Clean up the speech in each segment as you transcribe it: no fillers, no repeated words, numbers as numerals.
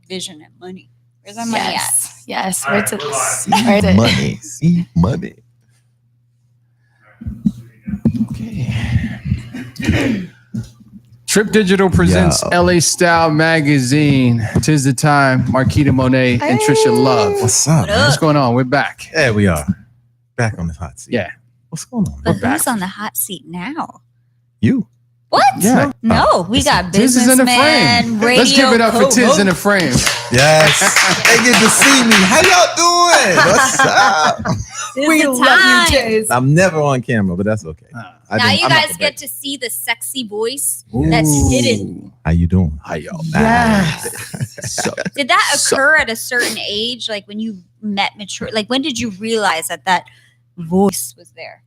vision and money. Where's our money at? Yes. All right, Right there. Money. See, money. Okay. Trip Digital presents LA Style Magazine. 'Tis the time. Marquita Monet and Trisha Love. What's up? What up? What's going on? We're back. There we are. Back on this hot seat. Yeah. What's going on? But back. who's on the hot seat now? You. What? Yeah. No, we got Tiz is in the businessman, frame. radio. Let's give it up for Tiz in the frame. Yes. They get to see me. How y'all doing? What's up? We love you, Tiz. I'm never on camera, but that's okay. Now you I'm not guys get to see the sexy voice Ooh. that's hidden. How you doing? Hi, y'all. So, Did that occur at a certain age? Like when you met mature? Like when did you realize that voice was there?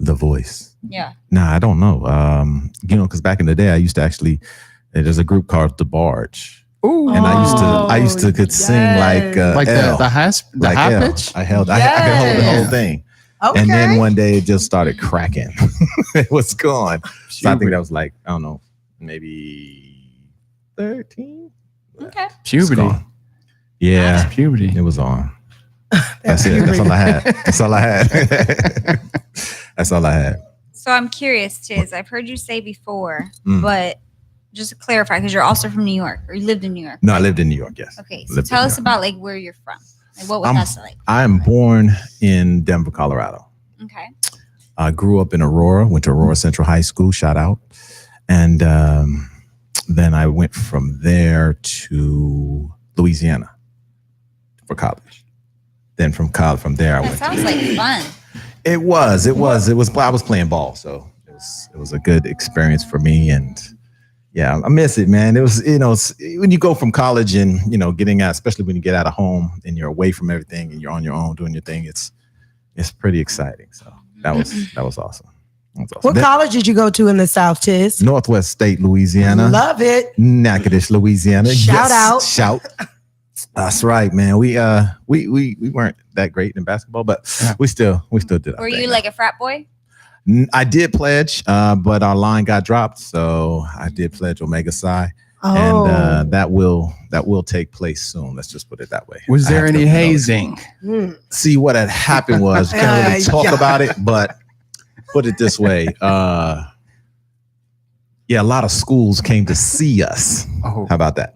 the voice. Yeah. Nah, I don't know. Because back in the day, I used to actually. There's a group called The Barge. Ooh. And I used to could sing like L, the high L. pitch. I could hold the whole thing. Okay. And then one day it just started cracking. It was gone. So I think that was like, I don't know, maybe 13. Okay. Puberty. Yeah, Puberty. it was on. That's it. That's all I had. That's all I had. That's all I had. So I'm curious, Tiz. I've heard you say before, but just to clarify, because you're also from New York, or you lived in New York. No, I lived in New York. Yes. Okay. So Lived in tell New us York. about like where you're from. Like what was that like? I'm born in Denver, Colorado. Okay. I grew up in Aurora, went to Aurora Central High School, shout out. And then I went from there to Louisiana for college. Then from there, I That went sounds like fun. It was. I was playing ball. So it was a good experience for me. And yeah, I miss it, man. It was, when you go from college and, getting out, especially when you get out of home and you're away from everything and you're on your own doing your thing, it's pretty exciting. So that was awesome. That was awesome. What college did you go to in the South, Tiz? Northwest State, Louisiana. Love it. Natchitoches, Louisiana. Shout out. Shout. That's right, man. We weren't that great in basketball, but we still did our Were thing, you man. like a frat boy? I did pledge, but our line got dropped, so I did pledge Omega Psi, and that will take place soon. Let's just put it that way. Was there any hazing? See, what had happened was can't really talk about it, but put it this way. A lot of schools came to see us. Oh. How about that?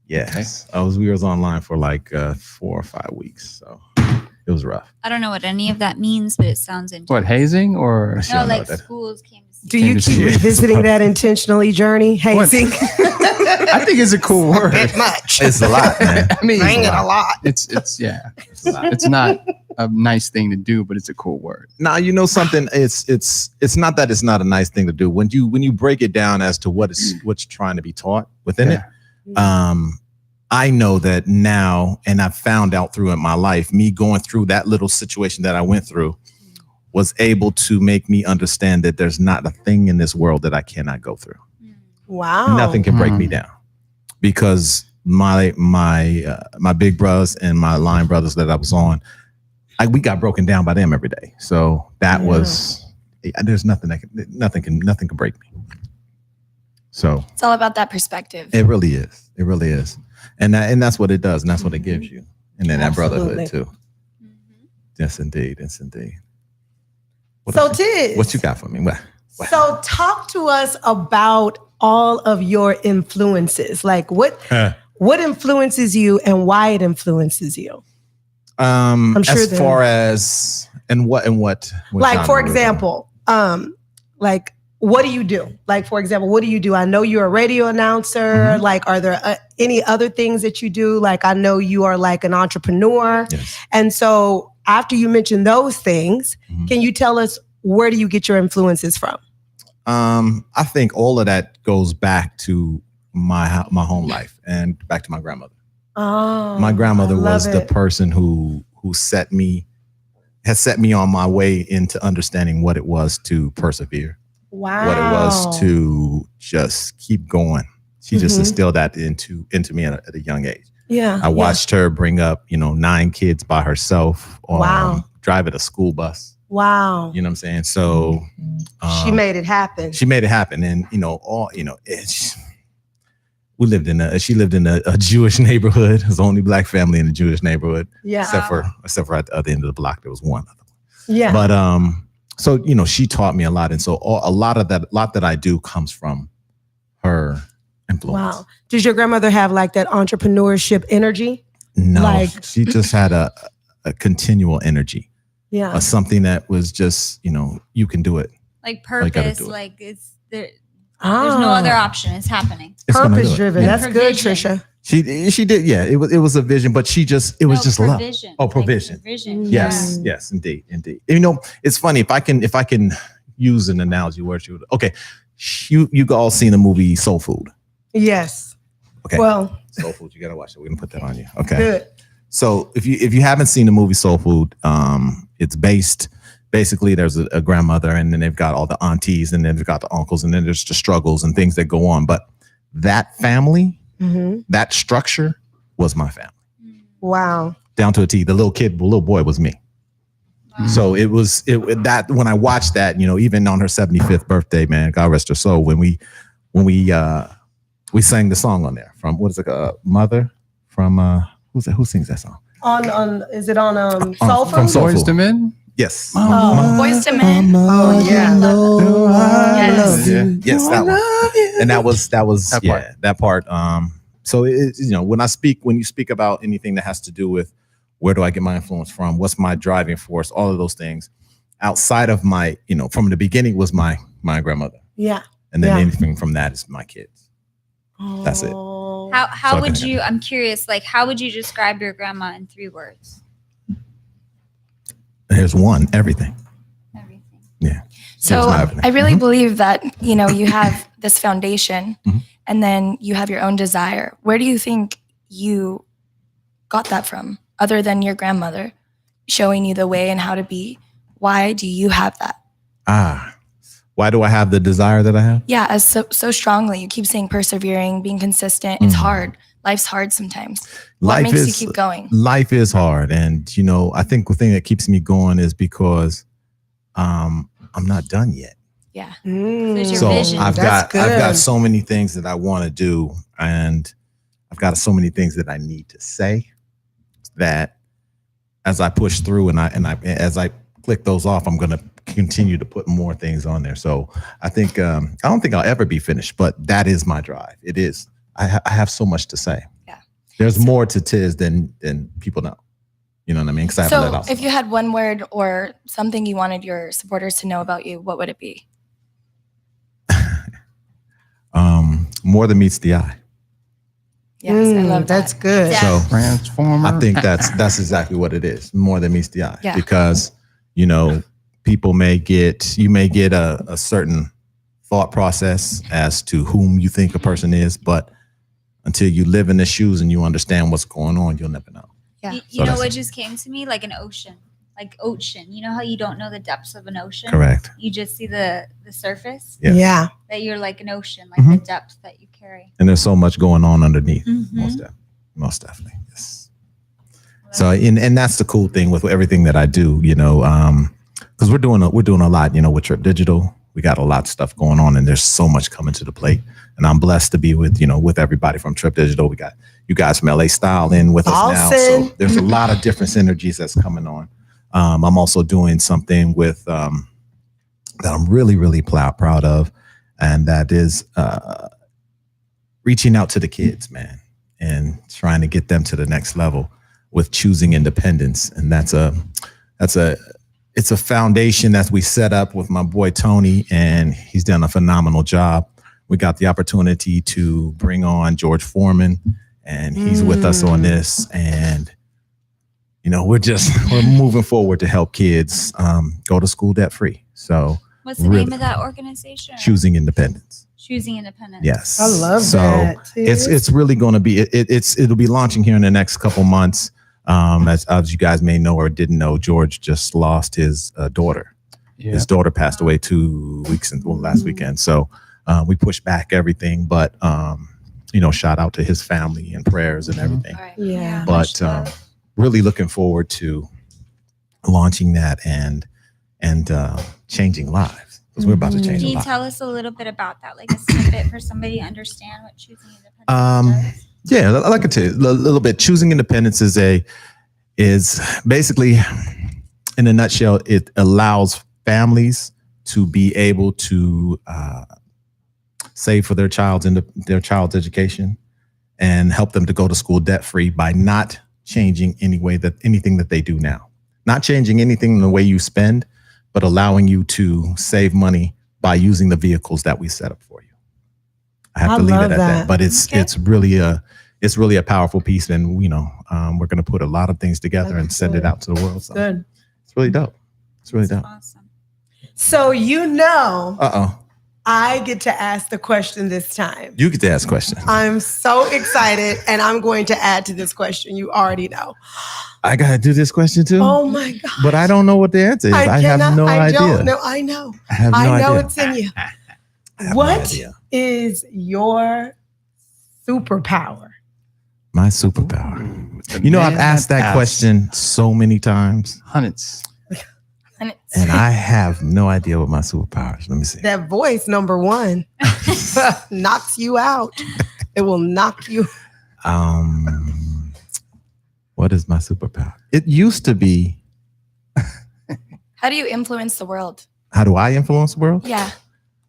Yes, we was online for like 4 or 5 weeks, so it was rough. I don't know what any of that means, but it sounds interesting. What, hazing or? No, like schools came to see. Do you keep revisiting that intentionally journey? Hazing? I think it's a cool word. Bit much. It's a lot, man. I mean, Bring it a lot. It's yeah. It's not a nice thing to do, but it's a cool word. Now, you know something. It's not that it's not a nice thing to do. When you break it down as to what's trying to be taught within it, I know that now, and I've found out through in my life, me going through that little situation that I went through was able to make me understand that there's not a thing in this world that I cannot go through. Wow. Nothing can break me down, because my big brothers and my line brothers that I was on, we got broken down by them every day. So that was, there's nothing can break me. So it's all about that perspective. It really is. It really is. And that's what it does. And that's what it gives you. And then that brotherhood too. Yes, indeed. Yes, indeed. Tiz, what you got for me? What? So talk to us about all of your influences. Like what influences you and why it influences you? I'm sure as far as what like, for example, like, what do you do? Like, for example, what do you do? I know you're a radio announcer. Like, are there any other things that you do? Like, I know you are like an entrepreneur. Yes. And so after you mention those things, can you tell us, where do you get your influences from? I think all of that goes back to my home life and back to my grandmother. Oh, my grandmother was the person who set me on my way into understanding what it was to persevere. Wow. What it was to just keep going. She just instilled that into me at a young age. Yeah. I watched her bring up, 9 kids by herself. Driving a school bus. Wow. You know what I'm saying? So when she lived in a Jewish neighborhood. It was the only black family in the Jewish neighborhood. Yeah. Except for at the other end of the block, there was one other. Yeah. But so she taught me a lot, and so a lot that I do comes from her influence. Wow. Does your grandmother have like that entrepreneurship energy? No, she just had a continual energy. Yeah. Something that was just, you can do it. Like purpose, do it. like it's there. There's no other option. It's happening. Purpose driven. Yeah. That's good, Trisha. She did. Yeah, it was a vision, but it was just provision. love. Oh, provision. Like provision. Yes, Yeah. yes, indeed. It's funny if I can use an analogy where she would. Okay, you all seen the movie Soul Food? Yes. Okay. Well, Soul Food, you gotta watch it. We're gonna put that on you. Okay. good. So if you haven't seen the movie Soul Food, it's basically there's a grandmother, and then they've got all the aunties, and then they've got the uncles, and then there's the struggles and things that go on. But that family, that structure was my family. Wow. Down to a T. The little boy was me. Wow. So it was that when I watched that, even on her 75th birthday, man, God rest her soul, when we sang the song on there from what is it, Mother from who sings that song? Is it on Soul Food? From Soul Boys Food. to Men? Yes. Boys to Men. Oh yeah. Yes. Yes, that one. And that was that part. So when you speak about anything that has to do with where do I get my influence from, what's my driving force, all of those things, outside of my, from the beginning was my grandmother. Yeah. And then anything from that is my kids. That's it. How would you? I'm curious. Like, how would you describe your grandma in 3 words? There's one. Everything. Everything. Yeah. So I really believe that, you have this foundation and then you have your own desire. Where do you think you got that from, other than your grandmother showing you the way and how to be? Why do you have that? Why do I have the desire that I have? Yeah, as so strongly. You keep saying persevering, being consistent. It's hard. Life's hard sometimes. What makes you keep going? Life is hard. And, I think the thing that keeps me going is because I'm not done yet. Yeah. So I've got so many things that I want to do, and I've got so many things that I need to say, that as I push through and as I click those off, I'm going to continue to put more things on there. So I think I don't think I'll ever be finished, but that is my drive. It is. I have so much to say. Yeah. There's more to Tiz than people know. You know what I mean? So if you had one word or something you wanted your supporters to know about you, what would it be? More than meets the eye. Yes, I love that. That's good. Yeah. So Transformer. I think that's exactly what it is. More than meets the eye. Yeah. Because, people may get a certain thought process as to whom you think a person is, but until you live in the shoes and you understand what's going on, you'll never know. Yeah. You know what just came to me? Like an ocean. Like ocean. You know how you don't know the depths of an ocean? Correct. You just see the surface. Yeah. Yeah. That you're like an ocean, like the depth that you carry. And there's so much going on underneath. Most definitely. Yes. So and that's the cool thing with everything that I do, because we're doing a lot, with Trip Digital. We got a lot of stuff going on, and there's so much coming to the plate. And I'm blessed to be with everybody from Trip Digital. We got you guys from LA Style in with us now. So there's a lot of different synergies that's coming on. I'm also doing something with that I'm really, really proud of, and that is reaching out to the kids, man, and trying to get them to the next level with choosing independence. And it's a foundation that we set up with my boy Tony, and he's done a phenomenal job. We got the opportunity to bring on George Foreman, and he's with us on this. And we're moving forward to help kids go to school debt free. So what's the name of that organization? Choosing Independence. Choosing Independence. Yes, I love so that. It's really going to be it'll be launching here in the next couple months. As you guys may know or didn't know, George just lost his daughter. Yeah. His daughter passed away 2 weeks last weekend. So we pushed back everything, but shout out to his family and prayers and everything. Right. Yeah. But really looking forward to launching that and changing lives. because we're about to change Can a you lot. tell us a little bit about that, like a snippet for somebody to understand what choosing independence does? Yeah, like I tell you, a little bit. Choosing independence is basically, in a nutshell, it allows families to be able to save for their child's education and help them to go to school debt free by not changing anything that they do now. Not changing anything in the way you spend, but allowing you to save money by using the vehicles that we set up for you. I have to leave it at that. But it's really a powerful piece, and we're going to put a lot of things together and send it out to the world. So Good. it's really dope. It's really dope. Awesome. So Uh-oh. I get to ask the question this time. You get to ask questions. I'm so excited, and I'm going to add to this question. You already know. I got to do this question too? Oh my God. But I don't know what the answer is. I have no idea. Don't know. I know. I have no I know idea. it's in you. I have What no idea. is your superpower? My superpower. You know, I've asked that question so many times, Hundreds. and I have no idea what my superpower is. Let me see. That voice, number one, knocks you out. It will knock you. What is my superpower? It used to be, How do you influence the world? how do I influence the world? Yeah.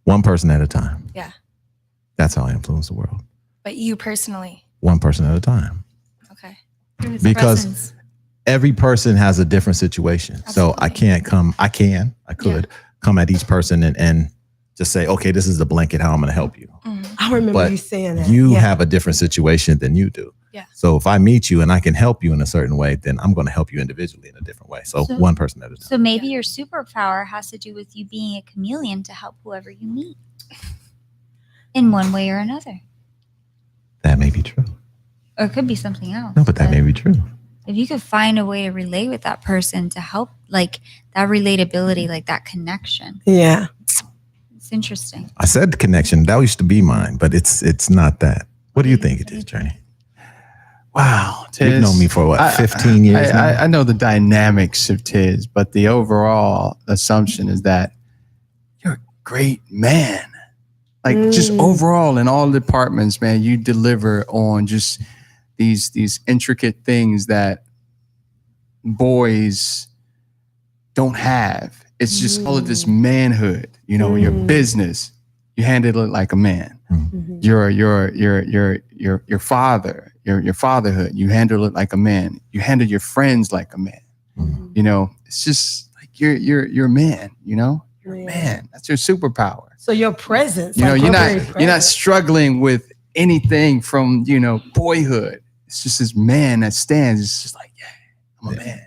One person at a time. Yeah. That's how I influence the world. But you personally. One person at a time. Okay. Through his Because- presence. Every person has a different situation. So I Absolutely. could come at each person and just say, okay, this is the blanket, how I'm going to help you. I remember But you saying that. You Yeah. have a different situation than you do. Yeah. So if I meet you and I can help you in a certain way, then I'm going to help you individually in a different way. So So- one person at a time. So maybe your superpower has to do with you being a chameleon to help whoever you meet in one way or another. That may be true. Or it could be something else. No, but that may be true. If you could find a way to relate with that person to help, like that relatability, like that connection, Yeah. it's interesting. I said the connection. That used to be mine, but it's not that. What do you think it is, Journey? Wow. You've known me for what, 15 years now? I know the dynamics of Tiz, but the overall assumption is that you're a great man. Like just overall in all departments, man, you deliver on just these intricate things that boys don't have. It's just all of this manhood, your business. You handle it like a man. Mhm. Your father, your fatherhood, you handle it like a man. You handle your friends like a man. It's just like you're a man, You're a man. That's your superpower. So your presence. You're very not present. struggling with anything from, boyhood. It's just this man that stands. It's just like, yeah, I'm a man.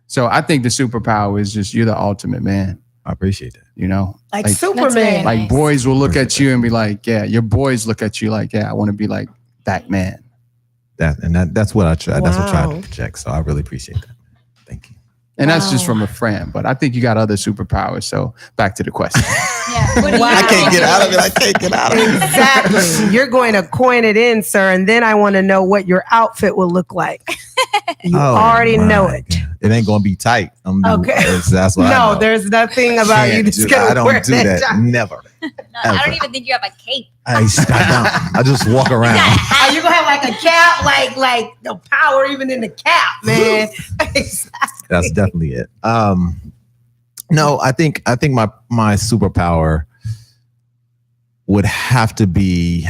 So I think the superpower is just you're the ultimate man, I appreciate that. like very Superman. nice. Like boys will look at you and be like, yeah, your boys look at you like, yeah, I want to be like that man. That's what I try. That's what I try Wow. to project. So I really appreciate that. Thank you. And that's just Wow. from a friend. But I think you got other superpowers. So back to the question. Yeah. What do you Wow. I can't get out of it. do? I can't get out of it. Exactly. You're going to coin it in, sir. And then I want to know what your outfit will look like. You Oh, already my know it. God. It ain't gonna be tight. Okay. That's what I No, know. there's nothing about you Can't that's do- going I to don't wear do that. that. Never. No, I don't Ever. even think you have a cape. I don't. I just walk around. Are you gonna have like a cap, like the power even in the cap, man? Exactly. That's definitely it. No, I think my superpower would have to be.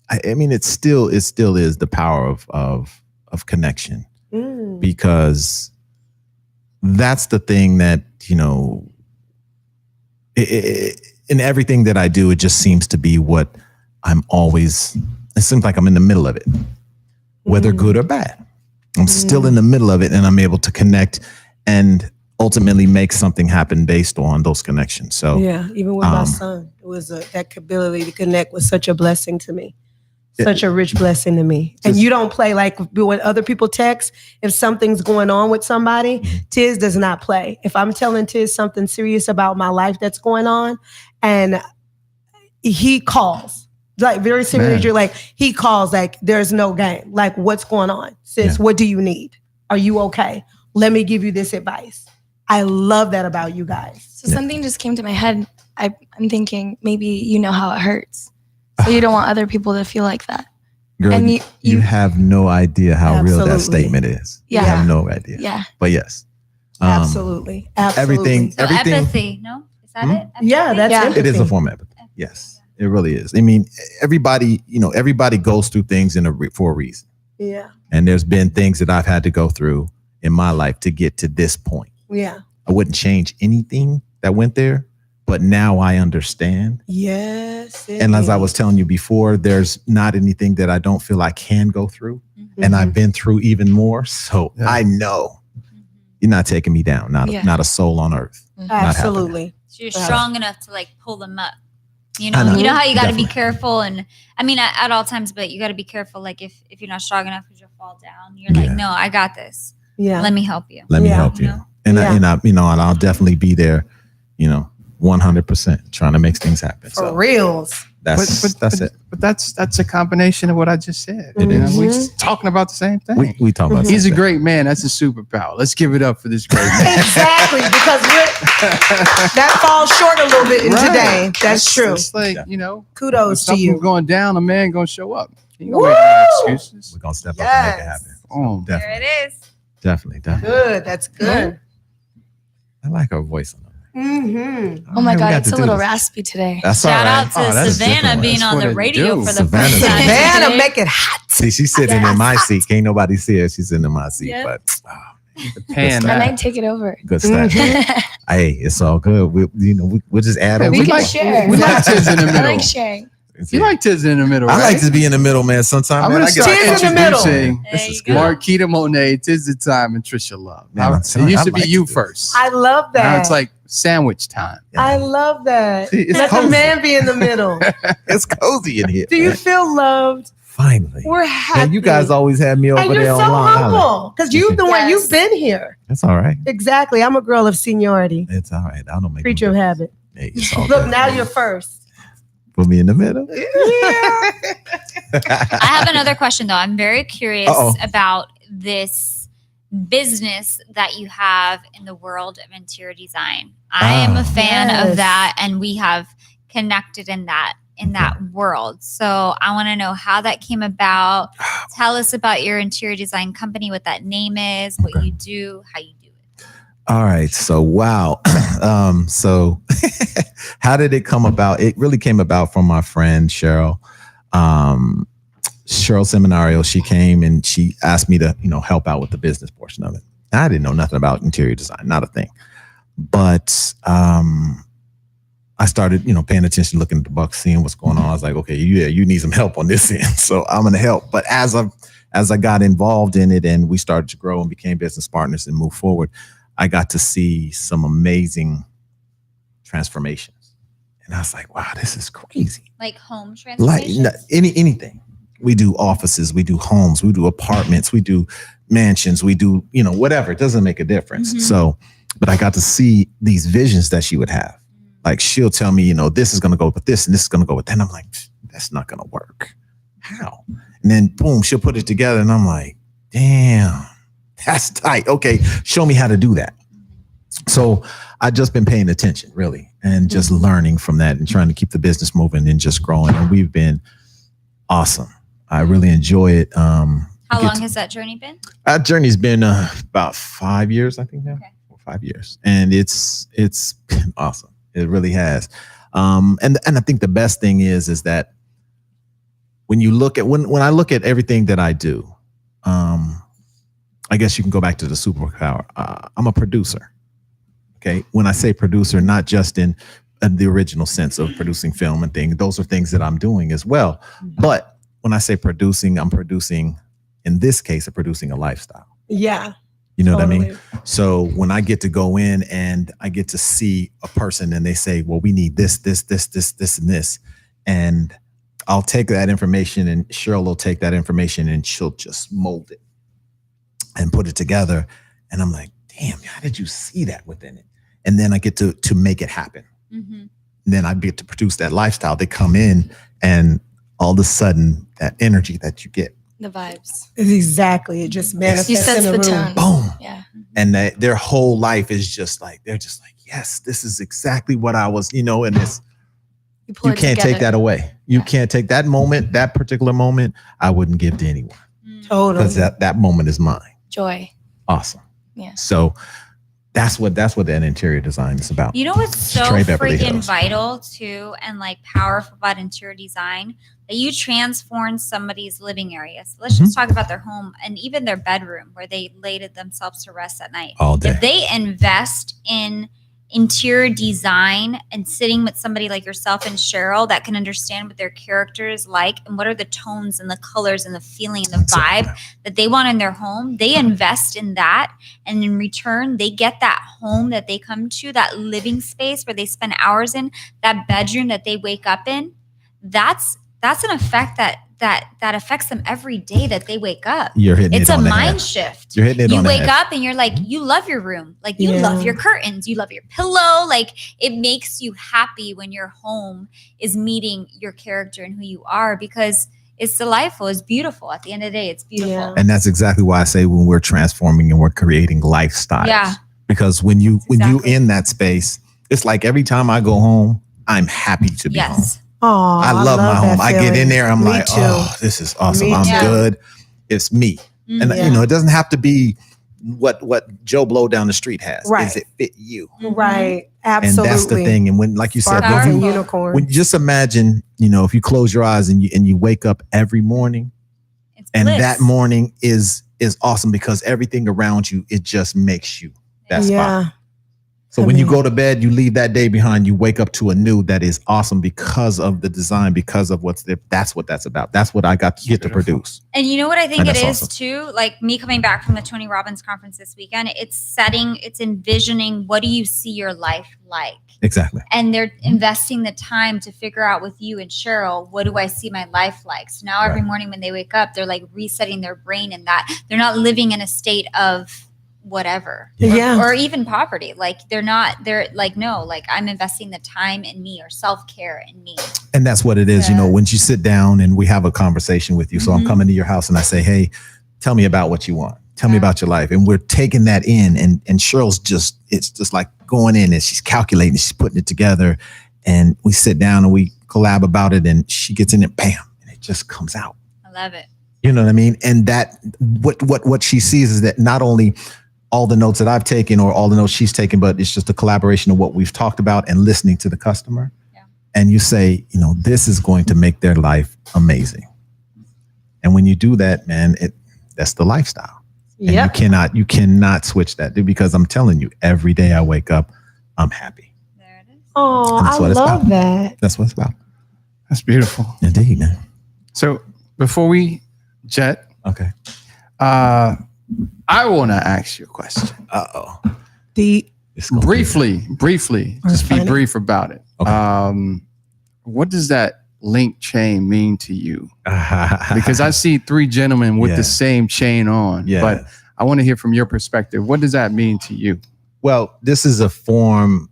I mean, it still is the power of connection, because that's the thing that in everything that I do, it just seems to be what I'm always. It seems like I'm in the middle of it, whether good or bad. I'm still in the middle of it, and I'm able to connect and ultimately make something happen based on those connections. So Yeah, even with my son, it was that ability to connect was such a blessing to me. Such a rich blessing to me. And you don't play like when other people text, if something's going on with somebody, Tiz does not play. If I'm telling Tiz something serious about my life that's going on, and he calls, like very serious, you're like, he calls like, there's no game. Like, what's going on? Sis, what do you need? Are you okay? Let me give you this advice. I love that about you guys. So something just came to my head. I'm thinking maybe you know how it hurts. So you don't want other people to feel like that. Girl, And you have no idea how real that Absolutely. statement is. Yeah. You have no idea. Yeah. But yes. Absolutely. Everything. So empathy, no? Is that it? Yeah, Empathy? that's Yeah. empathy. It is a form of empathy. Yes, it really is. I mean, everybody goes through things for a reason. Yeah. And there's been things that I've had to go through in my life to get to this point. Yeah. I wouldn't change anything that went there, but now I understand. Yes. And as I was telling you before, there's not anything that I don't feel I can go through. And I've been through even more. So I know you're not taking me down. Not a soul on earth. Absolutely. So you're strong enough to like pull them up. You I know, know. you know how you got to be Definitely. careful, and I mean at all times, but you got to be careful. Like if you're not strong enough, because you'll fall down. You're like, no, I got this. Yeah. Let me help you. Let me Yeah. help you. You know? And Yeah. and I'll definitely be there, 100% trying to make things happen. For So reals. that's it. But that's a combination of what I just said. Mhm. You know, we're just talking about the same thing. We talk about He's a something. great man. That's a superpower. Let's give it up for this great man. Exactly, because that falls short a little bit in Right. today. That's true. It's like, Kudos when to something's you. going down, a man gonna show up. He gonna Woo! make no excuses. We're gonna step up and make it Yes. happen. Oh, There Definitely, it is. definitely. Good. That's good. I like her voice. Mm-hmm. Oh my We God, got it's to a do little this. raspy today. That's Shout all out right. to Oh, that's a Savannah different being one. on That's the what it radio do. for the Savannah's first time. Savannah, today. make it hot. See, she's sitting in my seat. Can't nobody see her. She's sitting in my seat. Yeah. But the pan. Good I that. might take it over. good stuff. Hey, it's all good. We'll just add Hey, on. We we can like- share. we like Tiz in the I middle. like sharing. You like Tiz in the middle, I right? like to be in the middle, man. Sometimes, I'm man, gonna I get start Tiz in the middle. introducing There you good. go. Marquita Monet, Tiz the Time, and Trisha Love. Man, Now, I'm telling it you, used I to be like you to do first. I love that. Now it's like sandwich time. I love that. See, it's Let the cozy. man be in the middle. It's cozy in here. Do you man. feel loved? Finally? We're happy. And you guys always have me over and there you're on so Long Island. humble because you've the one Yes. you've been here. It's all right. Exactly. I'm a girl of seniority. It's all right. I don't make Creature of no habit. difference. Hey, it's all Look, good. now you're first. Put me in the middle. I have another question though. I'm very curious Uh-oh. about this business that you have in the world of interior design. I am a fan Yes. of that, and we have connected in that world. So I want to know how that came about. Tell us about your interior design company, what that name is, what you do, how you do it. All right. So, wow. So how did it come about? It really came about from my friend, Cheryl. Cheryl Seminario, she came and she asked me to, help out with the business portion of it. I didn't know nothing about interior design, not a thing. But I started, paying attention, looking at the bucks, seeing what's going on. I was like, okay, yeah, you need some help on this end. So I'm going to help. But as I got involved in it and we started to grow and became business partners and move forward, I got to see some amazing transformations. And I was like, wow, this is crazy. Like home Like transformation. anything. We do offices, we do homes, we do apartments, we do mansions, we do, whatever. It doesn't make a difference. Mhm. So, but I got to see these visions that she would have. Like she'll tell me, this is going to go with this and this is going to go with that. And I'm like, that's not going to work. How? And then boom, she'll put it together. And I'm like, damn, that's tight. Okay, show me how to do that. So I've just been paying attention really and just learning from that and trying to keep the business moving and just growing. And we've been awesome. I really enjoy it. How long has that journey been? Our journey's been about 5 years, I think now. Okay. 5 years. And it's been awesome. It really has. And I think the best thing is that when you look at when I look at everything that I do, I guess you can go back to the superpower. I'm a producer. Okay. When I say producer, not just in the original sense of producing film and things, those are things that I'm doing as well. But when I say producing, I'm producing, in this case, I'm producing a lifestyle. Yeah. You know what I mean? Totally. So when I get to go in and I get to see a person and they say, well, we need this, and this. And I'll take that information and Cheryl will take that information and she'll just mold it and put it together. And I'm like, damn, how did you see that within it? And then I get to make it happen. Mm-hmm. Then I get to produce that lifestyle. They come in and all of a sudden that energy that you get, The vibes. Exactly. It just manifests He sets in the the room. tone. boom. Yeah. And their whole life is just like, they're just like, yes, this is exactly what I was, and it's, pull you it can't take together. that away. You can't take that moment, that particular moment. I wouldn't give to anyone Totally. because that moment is mine. Joy. Awesome. Yeah. So that's what that interior design is about. You know what's so Trey Beverly freaking Hills. vital too, and like powerful about interior design, that you transform somebody's living area. So let's just talk about their home and even their bedroom where they laid themselves to rest at night. All day. If they invest in interior design and sitting with somebody like yourself and Cheryl that can understand what their character is like and what are the tones and the colors and the feeling and the vibe that they want in their home, they invest in that. And in return, they get that home that they come to, that living space where they spend hours in, that bedroom that they wake up in. That's an effect that affects them every day that they wake up. You're hitting It's it a on the mind head. shift. You're hitting it You on the wake head. up and you're like, you love your room. Like you Yeah. love your curtains. You love your pillow. Like it makes you happy when your home is meeting your character and who you are, because it's delightful. It's beautiful. At the end of the day, it's beautiful. Yeah. And that's exactly why I say when we're transforming and we're creating lifestyles. Yeah. Because when you Exactly. in that space, it's like every time I go home, I'm happy to be home. Yes. Oh, I love my home. that I get feeling. in there, I'm Me like, too. oh, this is awesome. Me I'm too. good. It's me. And Yeah. it doesn't have to be what Joe Blow down the street has. Right. Does it fit you? Right. Absolutely. And that's the thing. And when, like you said, Sparkles and Powerful. unicorns. when you just imagine, if you close your eyes and you wake up every morning, It's and bliss. that morning is awesome because everything around you, it just makes you that spot. Yeah. So I when you mean- go to bed, you leave that day behind, you wake up to a new that is awesome because of the design, because of what's there. That's what that's about. That's what I get to produce. And you know what I think And it that's is awesome. too? Like me coming back from the Tony Robbins conference this weekend, it's envisioning, what do you see your life like? Exactly. And they're investing the time to figure out with you and Cheryl, what do I see my life like? So now every Right. morning when they wake up, they're like resetting their brain in that. They're not living in a state of whatever. Yeah. Or even poverty. Like they're like, no, like I'm investing the time in me or self-care in me. And that's what it is. Yeah. When you sit down and we have a conversation with you. So I'm Mhm. coming to your house and I say, hey, tell me about what you want. Tell me Yeah. about your life. And we're taking that in. And Cheryl's it's just like going in and she's calculating, she's putting it together. And we sit down and we collab about it and she gets in it, bam, and it just comes out. I love it. You know what I mean? And that what she sees is that not only all the notes that I've taken or all the notes she's taken, but it's just a collaboration of what we've talked about and listening to the customer. Yeah. And you say, this is going to make their life amazing. And when you do that, man, that's the lifestyle. And Yep. you cannot switch that, dude, because I'm telling you, every day I wake up, I'm happy. There it is. Oh, That's I what it's love about. that. That's what it's about. That's beautiful. Indeed, man. So before we jet, Okay. I want to ask you a question. Uh-oh. Deep. It's gonna be- Briefly, Or just be funny. brief about it. Okay. What does that link chain mean to you? Because because I see three gentlemen with Yeah. the same chain on, Yeah. but I want to hear from your perspective. What does that mean to you? Well, this is a form.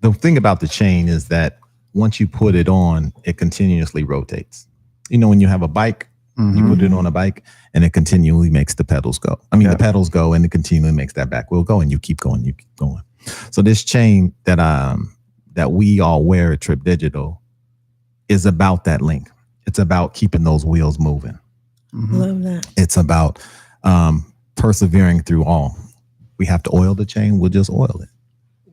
The thing about the chain is that once you put it on, it continuously rotates. When you have a bike, you Mhm. put it on a bike and it continually makes the pedals go. I mean, Yeah. the pedals go and it continually makes that back wheel go and you keep going, So this chain that we all wear at Trip Digital is about that link. It's about keeping those wheels moving. Mhm. Love that. It's about persevering through all. We have to oil the chain, we'll just oil it.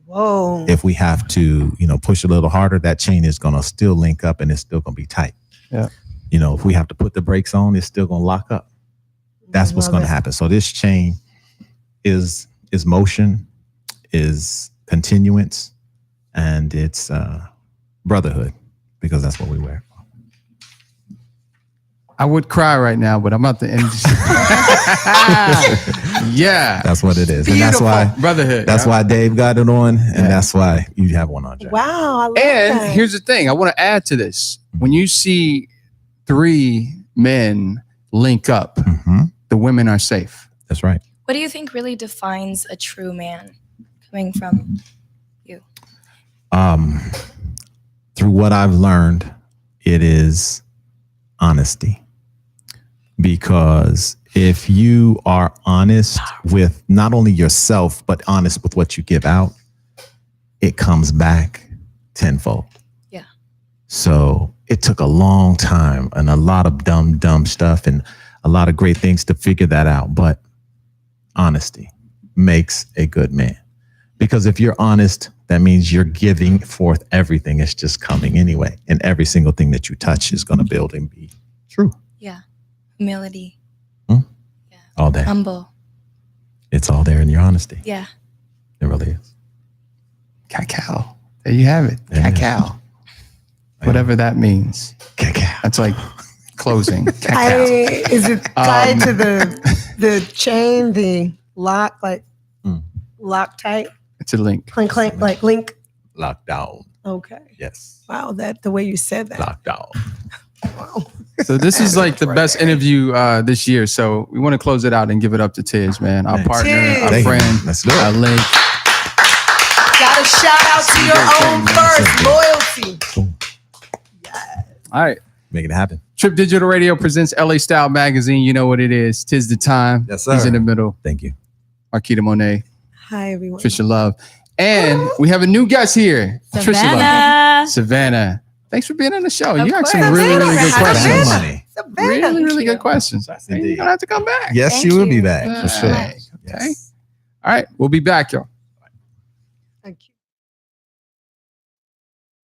Whoa. If we have to, push a little harder, that chain is going to still link up and it's still going to be tight. Yeah. If we have to put the brakes on, it's still going to lock up. That's what's Love going to it. happen. So this chain is motion, is continuance, and it's brotherhood, because that's what we wear. I would cry right now, but I'm about to end this. Yeah. That's what it is. And that's why Brotherhood. why Dave got it on, and Yeah. that's why you have one on, Jack. Wow. I love And that. here's the thing. I want to add to this. When you see three men link up, Mhm. the women are safe. That's right. What do you think really defines a true man coming from you? Through what I've learned, it is honesty. Because if you are honest with not only yourself, but honest with what you give out, it comes back tenfold. Yeah. So it took a long time and a lot of dumb stuff and a lot of great things to figure that out. But honesty makes a good man. Because if you're honest, that means you're giving forth everything. It's just coming anyway. And every single thing that you touch is going to build and be true. Yeah. Humility. Yeah. All there. Humble. It's all there in your honesty. Yeah. It really is. Cacao. There you have it. There it is. Cacao. Whatever that means. Cacao. That's like closing. Cacao. Is it tied to the chain, the lock, like lock tight? It's a link. Clink, clink, like link. Lockdown. Okay. Yes. Wow, that the way you said that. Lockdown. Wow. So this is like the best interview this year. So we want to close it out and give it up to Tiz, man. Our Thanks. partner, Tiz. our Thank you. friend, Let's do our it. link. Got a shout out to your own first loyalty. All right. Make it happen. Trip Digital Radio presents LA Style Magazine. You know what it is. 'Tis the time. Yes, sir. He's in the middle. Thank you. Marquita Monet, Hi, everyone. Trisha Love. And we have a new guest here. Trisha Love. Savannah. Thanks for being on the show. You asked some course. really, really good Savannah. questions. Money. Savannah. Really, really you. good questions. Yes, You're indeed. going to have to come back. Yes, Thank you will you. be back Yeah. for sure. Okay. Yes. All right. We'll be back, y'all.